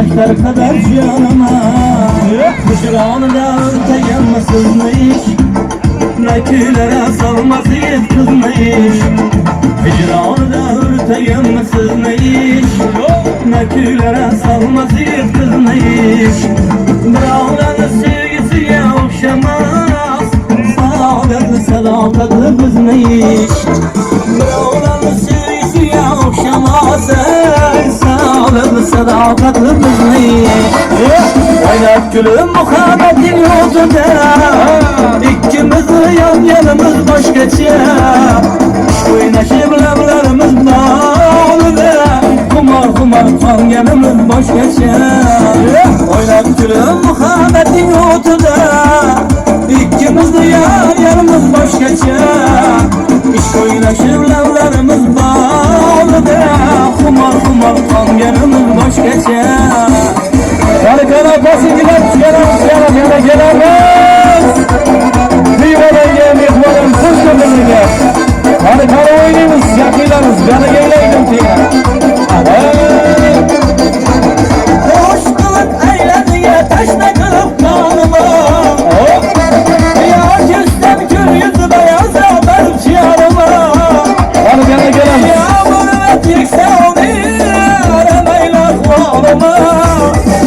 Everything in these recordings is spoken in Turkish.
taşlar kadar canıma. Hicranına dayanmasın hiç, ne küllere salması kızma hiç. Hicranına dayanmasın hiç, ne küllere salması kızma hiç. Dağların sevgisiye okşamaz, sağlıklı sadakatli kızma hiç. Dağların sevgisiye okşamaz, sağlıklı sadakatli kızma hiç. Oynat gülüm muhabbetin yolunda, İkimiz yan yanımız başkaça. Oynaşıp lablarımız bağlıda, kumar kumar kan gemimiz başkaça. Oynat gülüm muhabbetin yolunda, İkimiz yan yanımız başkaça. Oynaşıp lablarımız bağlıda, kumar kumar kan gemimiz başkaça. Karıkana basıntılar yana gelemez. Kıymadan gelmeyip varım kuş köpürlüğüne. Karıkana oynayınız, yakıylarınız, yana geleydim diye. Hoş kılıp eğlendiye taşla kılıp kanıma. Ya küstem kür yüzü beyaz benim ciğerime. Karıkana gelemez. Yağmur ve yekse onu aramayla kulağıma.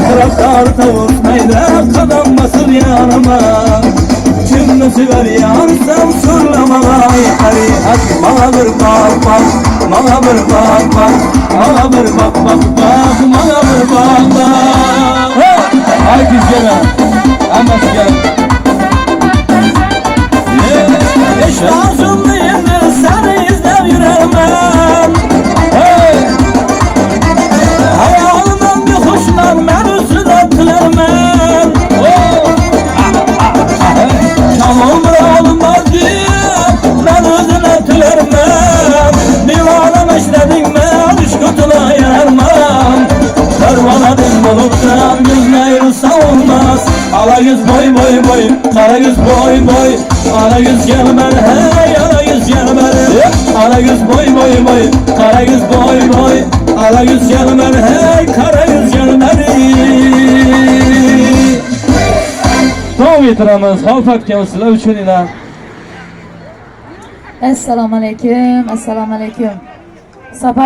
Traktör tavukmayla kazanmasın yanıma. Cümlesi ver yansam surlama hadi hadi bana bir bak bak, bana bir bak bak, bana bir bak bak bak, bana bir bak bak. Ay güzgene, ama gel. Eştahsınlıyım seni izler yüremem. Hayalımdan bir hoşlan ben üstüne tülermem. Çalımır olmaz diye ben özüne tülermem. Divanım işledin mi alış kutuna yararmam. Karvaladın buluttan gözüne yürüse olmaz. Ala yüz boy boy boy, kara yüz boy boy. Ala yüz gelmen hey, ala yüz gelmen. Ala yüz boy boy boy, kara yüz boy boy. Ala yüz gelmen hey, kara yüz gelmen. Davam ettiramiz, Xalq sizlar uchun ila. Assalomu alaykum, assalomu alaykum. Safar